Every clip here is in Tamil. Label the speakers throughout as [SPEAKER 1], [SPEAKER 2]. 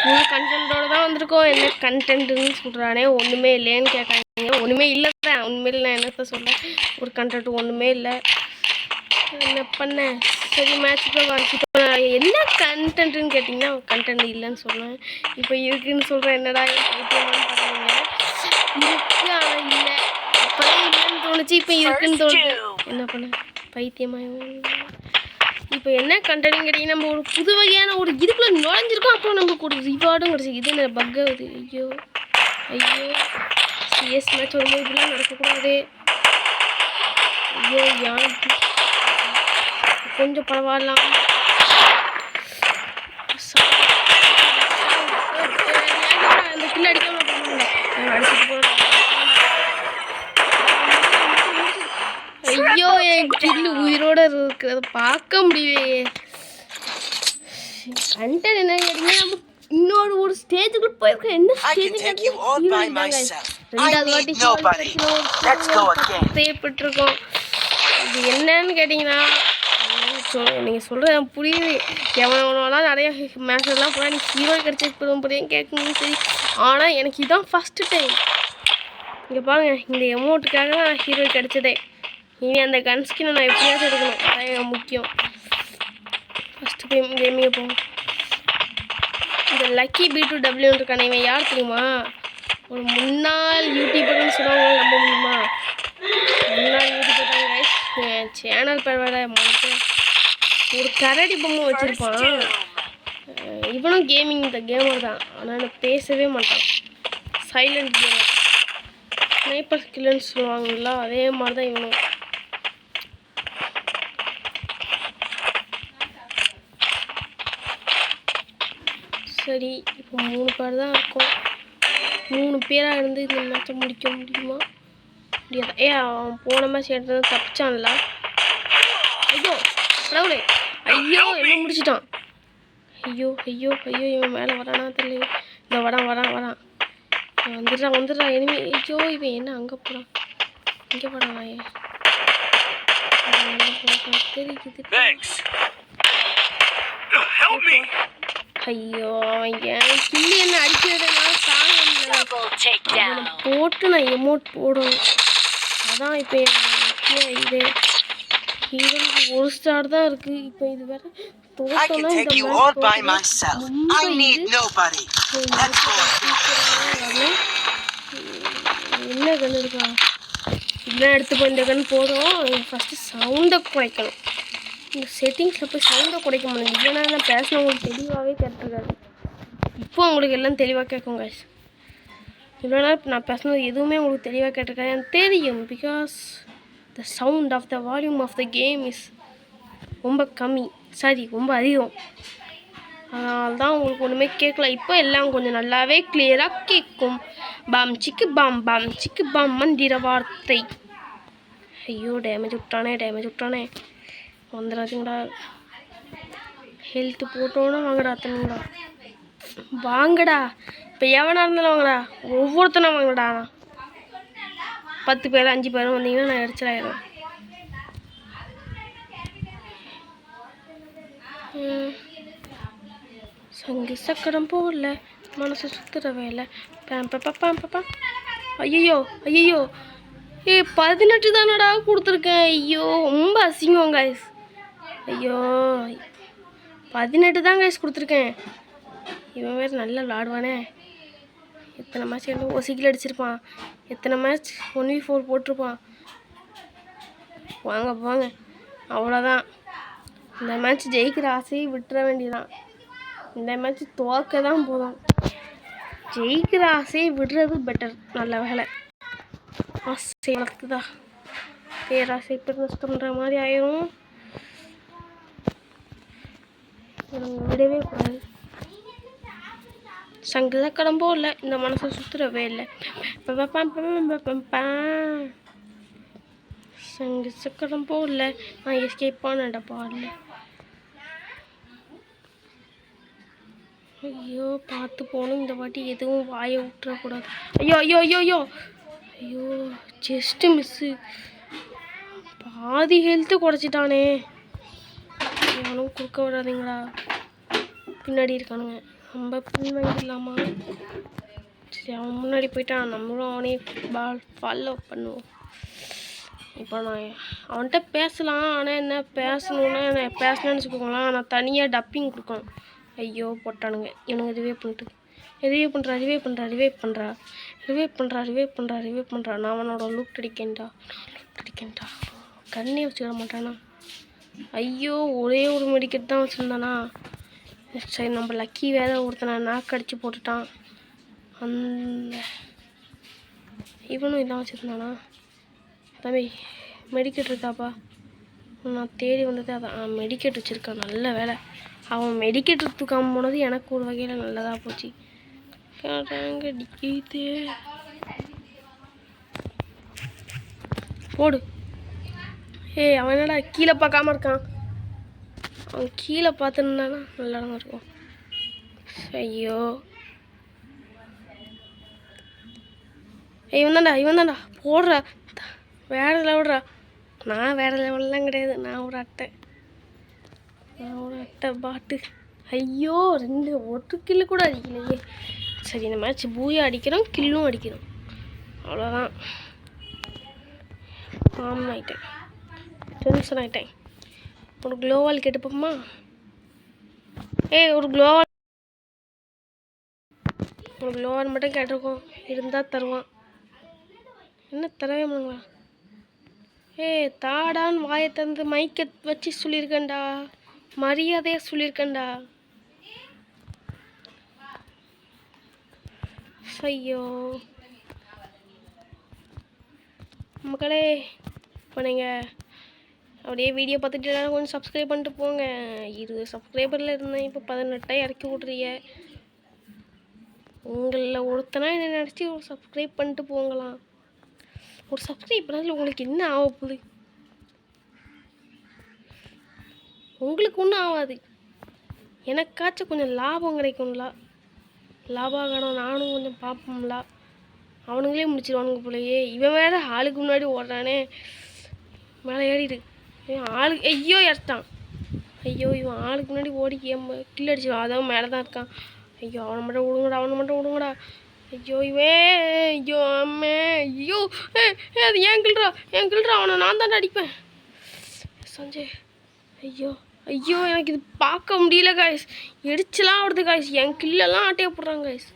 [SPEAKER 1] ஃபுல் கண்டென்ட்டோட தான் வந்திருக்கோம். என்ன கண்டென்ட்டுன்னு சொல்கிறானே, ஒன்றுமே இல்லைன்னு கேட்காதீங்க. ஒன்றுமே இல்லை தான், உண்மையில் நான் என்னத்த சொல்கிறேன், ஒரு கண்டென்ட் ஒன்றுமே இல்லை. என்ன பண்ணேன், சரி மேட்ச்சுக்கு இப்போ என்ன கண்டென்ட்டுன்னு கேட்டிங்கன்னா கண்டென்ட் இல்லைன்னு சொல்லுவேன். இப்போ இருக்குதுன்னு சொல்கிறேன், என்னடா பைத்தியமானு பார்க்குறீங்க. இருக்குது ஆனால் இல்லை, அப்போதான் இல்லைன்னு தோணுச்சு, இப்போ இருக்குன்னு தோணுச்சு. என்ன பண்ண பைத்தியமாக. இப்போ என்ன கண்டென்ட் கேட்டிங்கன்னா, நம்ம ஒரு புது வகையான ஒரு இதுக்குள்ளே நுழைஞ்சிருக்கோம். அப்போ நம்மளுக்கு ஒரு ரிவார்டும் கிடச்சி. இது என்ன பக் ஆகுது, ஐயோ ஐயோ. சிஎஸ் மேட்ச் வரும்போது இப்படிலாம் நடக்கக்கூடாது. ஐயோ யான் கொஞ்சம் பரவாயில்லாம். அந்த கில்ல அடிக்காம அடிச்சுட்டு போகிறேன். ஐயோ என் கில்லு உயிரோட இருக்கிறத பார்க்க முடியலையே. கண்டென்ட் என்ன கேட்டீங்கன்னா, இன்னொரு ஒரு ஸ்டேஜுக்குள்ள போயிருக்கேன். என்ன ஸ்டேஜ் ரெண்டாவது வாட்டி தேவைப்பட்டிருக்கோம். இது என்னன்னு கேட்டிங்கன்னா, நீங்கள் சொல்கிறது புரியுது. எவனவனாலாம் நிறைய மேட்ச்லாம் போனால் நீ ஹீரோ கிடச்சிருப்பதும் புரியும் கேட்கணும் சரி. ஆனால் எனக்கு இதுதான் ஃபஸ்ட்டு டைம். இங்கே பாருங்கள், இந்த எமௌண்ட்டுக்காக தான் ஹீரோ கிடச்சதே. இனி அந்த கன் ஸ்கினை நான் எப்படியாச்சும் எடுக்கணும், அதான் எனக்கு முக்கியம். ஃபஸ்ட்டு கேமிங்கை போகும். இந்த லக்கி B2W இருக்கானே, இவன் யார் தெரியுமா? ஒரு முன்னாள் யூடியூபர்னு சொல்லுவாங்க, நம்ப முடியுமா? முன்னாள் யூடியூபர் தான் கைஸ். என் சேனல் பரவாயில்ல, ஒரு கரடி பொம்மை வச்சுருப்பான். இவனும் கேமிங் இந்த கேமர் தான், ஆனால் எனக்கு பேசவே மாட்டான். சைலண்ட் கேமர், ஸ்னைப்பர் ஸ்கில்லுன்னு சொல்லுவாங்களா, அதே மாதிரி தான் இவனும். சரி, இப்போ 3 பேர் தான் இருக்கோம். 3 பேராக இருந்து இந்த மேட்சை முடிக்க முடியுமா? முடியாது. அவன் போன மேட்ச் எடுத்தது தப்பிச்சான்ல. ஐயோ கடவுளே, ஐயோ என்ன முடிச்சிட்டான். ஐயோ ஐயோ ஐயோ, இவன் மேலே வரானா தெரியல. இந்த வரான் வந்துடுறான் எனிமி. ஐயோ இவன் என்ன அங்கே போகிறான், இங்கே போகிறான். ஐயோ என் கில்லி என்ன அடிக்கிறதுனா போட்டு நான் எமௌண்ட் போடணும். அதான் இப்போ என் இது ஹீரோக்கு 1 ஸ்டார் தான் இருக்குது. இப்போ இது வேற தோட்டம்னா என்ன கன்று இருக்கா, இதெல்லாம் எடுத்துப்போ. இந்த கன்று போதும். ஃபஸ்ட்டு சவுண்டை குறைக்கணும். இந்த செட்டிங்ஸில் போய் சவுண்டை குறைக்க முடியும். இல்லைன்னா நான் பேசினவங்களுக்கு தெளிவாகவே கேட்டிருக்காரு. இப்போ உங்களுக்கு எல்லாம் தெளிவாக கேட்கும் கைஸ். இல்லைனா நான் பேசுனது எதுவுமே உங்களுக்கு தெளிவாக கேட்டிருக்காரு எனக்கு தெரியும். Because the sound of the volume of the game is ரொம்ப கம்மி, ரொம்ப அதிகம். அதனால தான் உங்களுக்கு ஒன்றுமே கேட்கல. இப்போ எல்லாம் கொஞ்சம் நல்லாவே கிளியராக கேட்கும். பாம் சிக்கு பாம் மந்திர வார்த்தை. ஐயோ டேமேஜ் விட்டானே. வந்துடாதீங்கடா. ஹெல்த்து போட்டோன்னா வாங்கடா தண்ணிங்களா, வாங்கடா. இப்போ எவனாக இருந்தாலும் வாங்கடா, ஒவ்வொருத்தனும் வாங்கடா. 10 பேர் 5 பேரும் வந்தீங்கன்னா நான் எரிச்சலாயிடுவேன். சங்கு சக்கரம் போடல, மனசு சுத்துற வேலை. ஐயோ 18 தானடா கொடுத்துருக்கேன். ஐயோ ரொம்ப அசிங்கம் கைஸ். ஐயோ 18 தான் கைஸ் கொடுத்துருக்கேன். இவன் வேறு நல்லா விளாடுவானே. எத்தனை மேட்ச் ஒரு சிக்கில் அடிச்சிருப்பான், எத்தனை மேட்ச் 1v4 போட்டிருப்பான். வாங்க அவ்வளோதான். இந்த மேட்ச் ஜெயிக்கிற ஆசையை விட்டுற வேண்டியதான். இந்த மேட்ச் தோற்க தான் போதும், ஜெயிக்கிற ஆசையை விடுறது பெட்டர். நல்ல வேலை. ஆசை வளர்க்குதா, பேராசை பெருநஷ்டம்ன்ற மாதிரி ஆயிரும். விடவே கூடாது. சங்கில கடம்போ இல்லை, இந்த மனசை சுற்றுறவே இல்லை. சங்கு சக்கரம்போ இல்லை, நான் எஸ்கேப் பண்ணடா பாடல. ஐயோ பார்த்து போகணும் இந்த வாட்டி, எதுவும் வாயை விட்டுறக்கூடாது. ஐயோ ஜஸ்ட்டு மிஸ்ஸு. பாதி ஹெல்த்து குறைச்சிட்டானே. எவனும் குறுக்க விடாதீங்களா, பின்னாடி இருக்கானுங்க. நம்ம பின் வாங்கிடலாமா? சரி, அவன் முன்னாடி போயிட்டான், நம்மளும் அவனே ஃபாலோ பண்ணுவோம். இப்போ நான் அவன்கிட்ட பேசலாம், ஆனால் என்ன பேசணுன்னா நான் பேசணுன்னு வச்சுக்கோங்களேன், நான் தனியாக டப்பிங் கொடுக்கணும். ஐயோ போட்டானுங்க இவனுங்க. ரிவே பண்ணுறா. நான் அவனோட லூட் அடிக்கேன்டா. கண்ணே வச்சுக்கிட மாட்டானா? ஐயோ, ஒரே ஒரு மெடிக்கெட் தான் வச்சுருந்தானா? சரி, நம்ம லக்கி வேற ஒருத்தனை நாக்கு அடித்து போட்டுட்டான். அந்த இவனும் இதான் வச்சுருந்தானா? தம்பி மெடிக்கெட் இருக்காப்பா? நான் தேடி வந்தது அதான். மெடிக்கெட் வச்சுருக்கான், நல்ல வேலை. அவன் மெடிக்கெட் தூக்காமல் போனது எனக்கு ஒரு வகையில் நல்லதாக போச்சு. போடு. அவன் என்னடா கீழே பார்க்காம இருக்கான்? அவன் கீழே பார்த்துருந்தானா நல்லா தான் இருக்கும். ஐயோ, இவன் தான்டா போடுறா. வேறு லெவல்றா. நான் வேறு லெவல்லாம் கிடையாது. நான் ஒரு அட்டை பாட்டு. ஐயோ, ஒரு கில்லு கூட அடிக்கலையே. சரி, இந்த மேட்ச் பூயா அடிக்கிறோம், கில்லும் அடிக்கிறோம், அவ்வளோதான். ஆயிட்டேன், டென்ஷன் ஆகிட்டேன். ஒரு க்ளோவால் கேட்டுப்போமா? ஒரு க்ளோவால் மட்டும் கேட்டிருக்கோம், இருந்தால் தருவான். என்ன தரவே முடியுங்களா? தாடான்னு வாயை தந்து மைக்கை வச்சு சொல்லியிருக்கேன்டா, மரியாதையாக சொல்லியிருக்கேன்டா. ஐயோ மக்களே, இப்போ நீங்கள் அப்படியே வீடியோ பார்த்துட்டு எல்லாரும் கொஞ்சம் சப்ஸ்கிரைப் பண்ணிட்டு போங்க. 20 சப்ஸ்கிரைபரில் இருந்தேன், இப்போ 18 இறக்கி விட்றீங்க. உங்களில் ஒருத்தனா என்ன நினச்சி ஒரு சப்ஸ்கிரைப் பண்ணிட்டு போங்களாம். ஒரு சப்ஸ்கிரைப் பண்ணதில் உங்களுக்கு என்ன ஆக போகுது? உங்களுக்கு ஒன்றும் ஆகாது, எனக்காச்சும் கொஞ்சம் லாபம் கிடைக்கும்ல. லாபம் நானும் கொஞ்சம் பார்ப்போம்ல. அவனுங்களே முடிச்சிருவானுங்க போலயே. இவன் வேற ஆளுக்கு முன்னாடி ஓடுறானே. மேலே ஏறிடு. ஐயோ இறத்தான். ஐயோ, இவன் ஆளுக்கு முன்னாடி ஓடி கில் அடிச்சிடும். அதான் மேலே தான் இருக்கான். ஐயோ, அவனை மட்டும் விடுங்கடா. ஐயோ ஐயோ அம்மே. ஐயோ அது ஏன் கில்றா அவனை நான் தாண்டா அடிப்பேன். சஞ்சய், ஐயோ எனக்கு இது பார்க்க முடியல காய்ஸ். எரிச்சலாம் வருது காய்ஸ். என் கில்லெல்லாம் ஆட்டையை போடுறாங்க காய்ஸ்.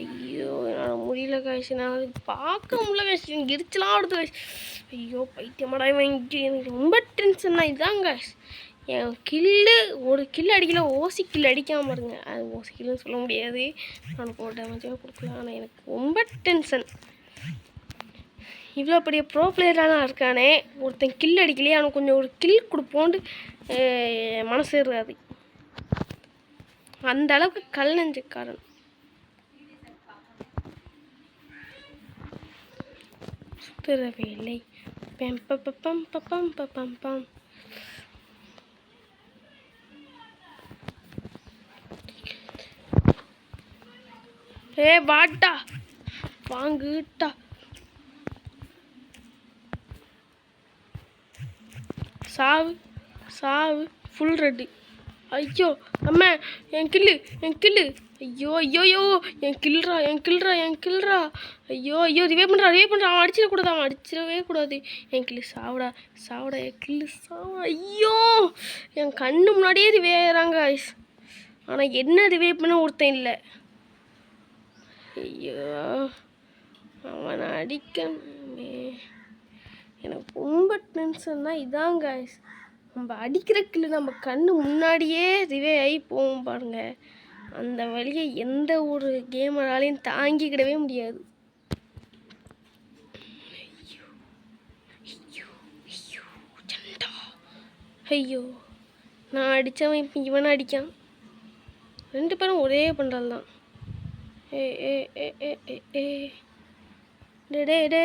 [SPEAKER 1] ஐயோ, என்னால் முடியல காய்ஸ். என்னால் பார்க்க முடியல காய்ஸ். எனக்கு எரிச்சலாம் வருது காய்ஸ். ஐயோ, பைத்தியமாடா வாங்கிட்டு எனக்கு ரொம்ப டென்ஷன் தான். இதுதான் காய்ஸ் என் ஒரு கில்லு அடிக்கல, ஓசி கில்லு அடிக்காமல் பாருங்க. அது ஓசி கில்லுன்னு சொல்ல முடியாது, நான் ஒரு டேமேஜாக கொடுக்கலாம். ஆனால் எனக்கு ரொம்ப டென்ஷன். இவ்வளோ பெரிய ப்ரோ பிளேயரான இருக்கானே, ஒருத்தன் கில் அடிக்கலையே, அவனுக்கு கொஞ்சம் ஒரு கில் கொடுப்போண்டு மனசு இருக்காது. அந்த அளவுக்கு கல் நெஞ்சுக்காரன். சுத்துறவேலை பம் பம் பம் பம் பம். வாட்டா வாங்குட்டா. சாவு ஃபுல் ரெட்டு. ஐயோ அம்மா, என் கில்லு. ஐயோ என் கில்றா. ஐயோ ரிவே பண்ணுறான். அவன் அடிச்சிடவே கூடாது. என் கில்லு சாவுடா. என் கில்லு ஐயோ, என் கண்ணு முன்னாடியே ரிவே ஆகிறாங்க ஐஸ். ஆனால் என்ன ரிவே பண்ண ஒருத்தன் இல்லை. ஐயோ, அவனை அடிக்கணுமே. எனக்கு ரொம்ப டென்ஷன் தான். இதான் காய்ஸ், நம்ம அடிக்கிற கில்லு நம்ம கண்ணு முன்னாடியே ரிவே ஆகி போவோம் பாருங்க. அந்த வழியை எந்த ஒரு கேமராலையும் தாங்கிக்கிடவே முடியாது. ஐயோ, நான் அடித்தவன் இப்போ இவனை அடிக்கான். 2 பேரும் ஒரே பண்ணுறது தான்.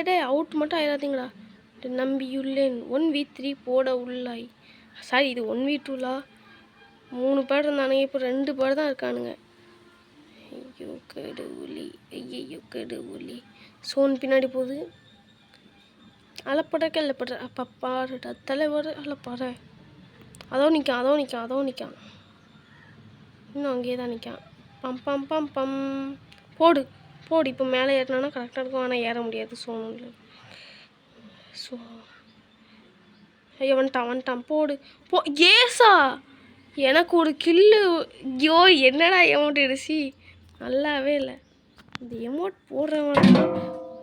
[SPEAKER 1] டே அவுட் மட்டும் ஆயிடாதீங்களா. நம்பியுள்ளேன். 1v3 போட உள்ளாய். சாரி, இது 1v2லா? 3 பேர் இருந்தானுங்க, இப்போ 2 பேர் தான் இருக்கானுங்க. ஐயோ கடவுளே. சோன் பின்னாடி போகுது. அலப்படுற அப்பா பாருடா தலைவர். அலப்பாரு. அதோ நிற்கான். இன்னும் அங்கேயே தான் நிற்கான். பம் பம் பம் பம் போடு போடு. இப்போ மேலே ஏறினானா கரெக்டாக இருக்கும். ஆனால் ஏற முடியாது சோனு. ஸோ ஐயோ வந்துட்டான் போடு போ. ஏசா எனக்கு ஒரு கில்லு. ஐயோ என்னடா எமௌண்ட் எடுசி நல்லாவே இல்லை. இந்த எமௌண்ட் போடுறவன்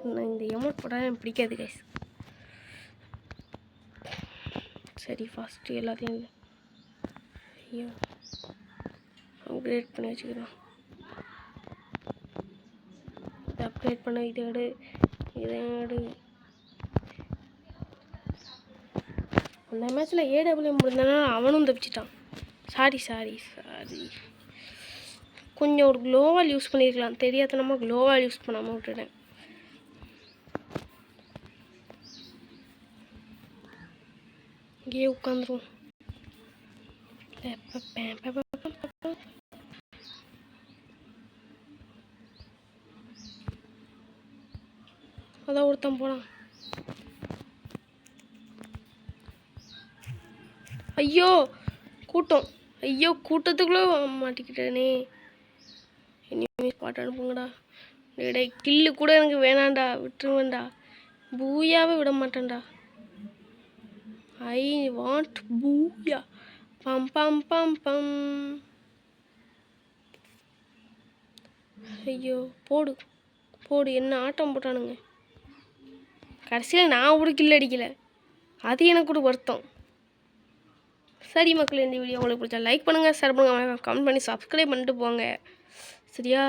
[SPEAKER 1] இந்த எமௌண்ட் போட்டால் எனக்கு பிடிக்காது கைஸ். சரி ஃபஸ்ட்டு எல்லாத்தையும் ஐயோ அப்கிரேட் பண்ணி வச்சுக்கிறோம். அப்கிரேட் பண்ண இதை எடு. அந்த மேட்ச்சில் ஏடபிள்யூ முடிந்தனா அவனும் தப்பிச்சிட்டான். சாரி கொஞ்சம் ஒரு க்ளோவால் யூஸ் பண்ணியிருக்கலாம். தெரியாதனமாக க்ளோவால் யூஸ் பண்ணாமல் விட்டுட்டேன். இங்கேயே உட்காந்துருவோம். அதான் ஒருத்தன் போனான். ஐயோ கூட்டத்துக்குள்ளே மாட்டிக்கிட்டேனே. இனிமே பாட்டு அனுப்புங்கடா. டே கில்லு கூட எனக்கு வேணாண்டா, விட்டுருவேன்டா. பூயாவே விட மாட்டேன்டா. ஐ வாண்ட் பூயா. பம் பம் பம் பம். ஐயோ போடு என்ன ஆட்டம் போட்டானுங்க. கடைசியில் நான் ஒரு கில் அடிக்கலை. அது எனக்கு கூட வருத்தம். சரி மக்கள், இந்த வீடியோ உங்களுக்கு பிடிச்சா லைக் பண்ணுங்கள், ஷேர் பண்ணுங்கள், கமெண்ட் பண்ணி சப்ஸ்கிரைப் பண்ணிட்டு போங்க. சரியா?